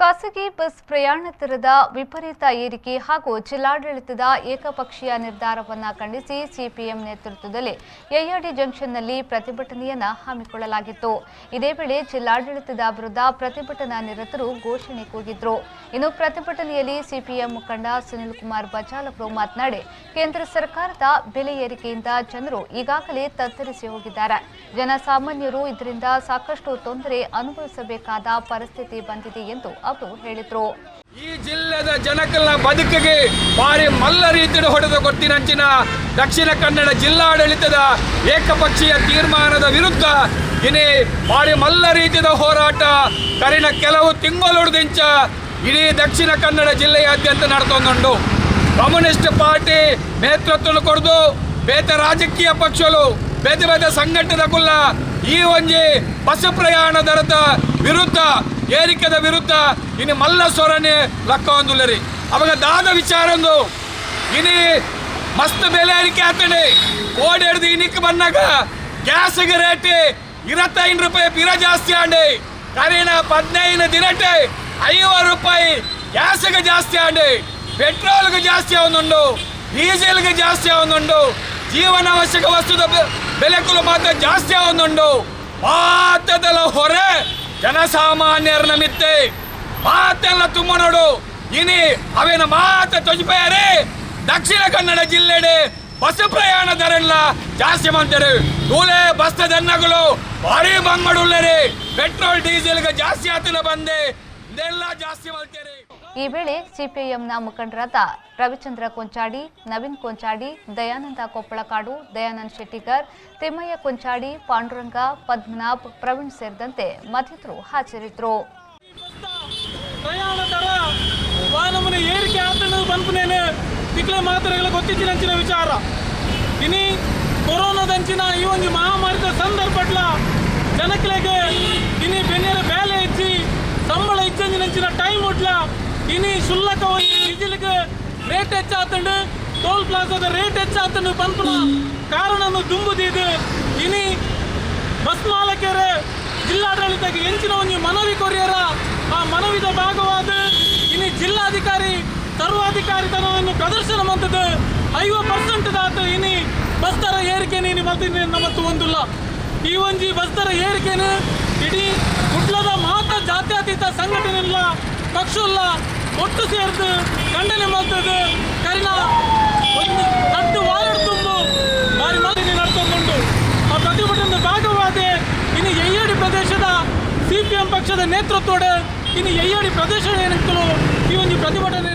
ಖಾಸಗಿ ಬಸ್ ಪ್ರಯಾಣ ದರದ ವಿಪರೀತ ಏರಿಕೆ ಹಾಗೂ ಜಿಲ್ಲಾಡಳಿತದ ಏಕಪಕ್ಷೀಯ ನಿರ್ಧಾರವನ್ನು ಖಂಡಿಸಿ ಸಿಪಿಎಂ ನೇತೃತ್ವದಲ್ಲಿ ಯಯ್ಯಡಿ ಜಂಕ್ಷನ್ನಲ್ಲಿ ಪ್ರತಿಭಟನೆಯನ್ನು ಹಮ್ಮಿಕೊಳ್ಳಲಾಗಿತ್ತು. ಇದೇ ವೇಳೆ ಜಿಲ್ಲಾಡಳಿತದ ವಿರುದ್ಧ ಪ್ರತಿಭಟನಾ ನಿರತರು ಘೋಷಣೆ ಕೂಗಿದ್ರು. ಇನ್ನು ಪ್ರತಿಭಟನೆಯಲ್ಲಿ ಸಿಪಿಎಂ ಮುಖಂಡ ಸುನಿಲ್ ಕುಮಾರ್ ಬಜಾಲ್ ಅವರು ಮಾತನಾಡಿ, ಕೇಂದ್ರ ಸರ್ಕಾರದ ಬೆಲೆ ಏರಿಕೆಯಿಂದ ಜನರು ಈಗಾಗಲೇ ತತ್ತರಿಸಿ ಹೋಗಿದ್ದಾರೆ. ಜನಸಾಮಾನ್ಯರು ಇದರಿಂದ ಸಾಕಷ್ಟು ತೊಂದರೆ ಅನುಭವಿಸಬೇಕಾದ ಪರಿಸ್ಥಿತಿ ಬಂದಿದೆ ಎಂದು ಅವರು ಹೇಳಿದರು. ಈ ಜಿಲ್ಲೆಯ ಜನಕಲ ಬದುಕಿಗೆ ಭಾರಿ ಮಲ್ಲ ರೀತಿಯ ಹೊಡೆದ ಗೊತ್ತಿನಂಚಿನ ದಕ್ಷಿಣ ಕನ್ನಡ ಜಿಲ್ಲಾಡಳಿತದ ಏಕಪಕ್ಷೀಯ ತೀರ್ಮಾನದ ವಿರುದ್ಧ ಇನಿ ಭಾರಿ ಮಲ್ಲ ರೀತಿಯ ಹೋರಾಟ ಕರಿನ ಕೆಲವು ತಿಂಗಳೊಡೆದಿಂಚ ಇಡೀ ದಕ್ಷಿಣ ಕನ್ನಡ ಜಿಲ್ಲೆಯಾದ್ಯಂತ ನಡೆತೊಂದುಂಡು. ಕಮ್ಯುನಿಸ್ಟ್ ಪಾರ್ಟಿ ನೇತೃತ್ವ ಕೊಡದು ಬೇತೆ ರಾಜಕೀಯ ಪಕ್ಷಗಳು ಬೇತೆ ಬೇತೆ ಸಂಘಟನೆಗಳ ಈ ಒಂಜಿ ಬಸ್ ಪ್ರಯಾಣ ದರದ ವಿರುದ್ಧ ಏರಿಕೆದ ವಿರುದ್ಧ ಇನ್ನು ಮಲ್ಲ ಸ್ವರನೆ ಲಕ್ಕ ಒಂದುಲ್ಲರಿ ಅವಾಗ ದಾದ ವಿಚಾರಂದು ಇನಿ ಮಸ್ತ್ ಬೆಲೆ ಏರಿಕೆ ಆತಡೆ ಕೋಡಿ ಹಿಡಿದು ಇನಿಕ್ ಬಂದಾಗ ಗ್ಯಾಸ್ಗೆ ರೇಟ್ 25 ರೂಪಾಯಿ ಪಿರ ಜಾಸ್ತಿ ಆಂಡೆ ಕರಿನ 15 ದಿನಟೆ 50 ರೂಪಾಯಿ ಗ್ಯಾಸ್ಗೆ ಜಾಸ್ತಿ ಆಂಡೆ ಪೆಟ್ರೋಲ್ಗೆ ಜಾಸ್ತಿ ಆವೊಂದುಂಡು ಡೀಸೆಲ್ಗೆ ಜಾಸ್ತಿ ಆವೊಂದುಂಡು ಜೀವನಾವಶ್ಯಕ ವಸ್ತುದ ಬೆಲೆಗಳು ಮಾತ್ರ ಜಾಸ್ತಿ ಆವೊಂದುಂಡು ಮಾತದಲ್ಲ ಹೊರೆ ಜನಸಾಮಾನ್ಯರ ಮಿತ್ತೆ ಮಾತೆಲ್ಲ ತುಂಬ ನೋಡು ಇನಿ ಅವೇನ ಮಾತ ತೊಜಿಪೇರಿ ದಕ್ಷಿಣ ಕನ್ನಡ ಜಿಲ್ಲೆಡೆ ಬಸ್ ಪ್ರಯಾಣ ದರೆಲ್ಲ ಜಾಸ್ತಿ ಮಾಡ್ತಾರೆ. ತೂಲೆ ಬಸ್ ದನ್ನಗಳು ಭಾರಿ ಬಂಗಡುಳ್ಳರಿ ಪೆಟ್ರೋಲ್ ಡೀಸೆಲ್ಗೆ ಜಾಸ್ತಿ ಆತನ ಬಂದೆ ಇದೆಲ್ಲ ಜಾಸ್ತಿ ಮಾಡ್ತಾರೆ. ಈ ವೇಳೆ ಸಿಪಿಐಎಂನ ಮುಖಂಡರಾದ ರವಿಚಂದ್ರ ಕೊಂಚಾಡಿ, ನವೀನ್ ಕೊಂಚಾಡಿ, ದಯಾನಂದ ಕೊಪ್ಪಳಕಾಡು, ದಯಾನಂದ್ ಶೆಟ್ಟಿಗರ್, ತಿಮ್ಮಯ್ಯ ಕೊಂಚಾಡಿ, ಪಾಂಡುರಂಗ, ಪದ್ಮನಾಭ್, ಪ್ರವೀಣ್ ಸೇರಿದಂತೆ ಮತ್ತಿತರರು ಹಾಜರಿದ್ದರು. ಪ್ರಯಾಣ ದರ ವಾಹನಮನೆ ಏರಿಕೆ ಆತನ ಬಂಪನೇನೆ ತಿಕ್ಲೆ ಮಾತ್ರಗಳ ಗೊತ್ತಿದ್ದಿನಂಚಿನ ವಿಚಾರ ಇನಿ ಕೊರೋನಾದಂಚಿನ ಈ ಒಂದು ಮಹಾಮಾರಿದ ಸಂದರ್ಭಡ್ಲ ಜನಕ್ಲೆಗೆ ಇನಿ ಬೆನ್ನೆರ ಬೇಲೆ ಹೆಚ್ಚಿ ಸಂಬಳ ಇಚ್ಚಂಜಿನಂಚಿನ ಟೈಮ್ ಉಡ್ಲ ಇನಿ ಶುಲ್ಕ ಡೀಸೆಲ್ಗೆ ರೇಟ್ ಹೆಚ್ಚಾತಂಡು ಟೋಲ್ ಪ್ಲಾಜಾದ ರೇಟ್ ಹೆಚ್ಚಾತಂಡು ಪಂಪನ ಕಾರಣನು ದುಂಬುದಿದ್ದು ಇನಿ ಬಸ್ ಮಾಲಕರು ಜಿಲ್ಲಾಡಳಿತಕ್ಕೆ ಹೆಂಚಿನ ಒಂದು ಮನವಿ ಕೊರಿಯರ ಆ ಮನವಿದ ಭಾಗವಾದ ಇನಿ ಜಿಲ್ಲಾಧಿಕಾರಿ ಸರ್ವಾಧಿಕಾರಿತನವನ್ನು ಪ್ರದರ್ಶನ ಮಂತದ್ದು 50% ದಾತ ಇನಿ ಬಸ್ ದರ ಏರಿಕೆ ನೀನು ಮತ್ತೆ ನಮ್ಮತ್ತು ಒಂದಿಲ್ಲ ಈ ಒಂಜಿ ಬಸ್ ದರ ಏರಿಕೆನು ಇಡೀ ಕುಟ್ಲದ ಮಾತ್ರ ಜಾತ್ಯತೀತ ಸಂಘಟನೆ ಇಲ್ಲ ಪಕ್ಷ ಇಲ್ಲ ಒಟ್ಟು ಸೇರಿದು ಖಂಡನೆ ಮಾಡ್ತದೆ ಕರಿನ ಒಂದು ದೊಡ್ಡ ವಾರಡ್ ತುಂಬು ಬಾರಿ ಮಾತಿಗೆ ನಡೆದುಕೊಂಡು ಆ ಪ್ರತಿಭಟನೆ ಭಾಗವಾದ ಇನ್ನು ಯಯ್ಯಡಿ ಪ್ರದೇಶದ ಸಿಪಿಎಂ ಪಕ್ಷದ ನೇತೃತ್ವದ ಇನ್ನು ಯಯ್ಯಡಿ ಪ್ರದೇಶ ಏನಂತಲೂ ಈ ಒಂದು ಪ್ರತಿಭಟನೆ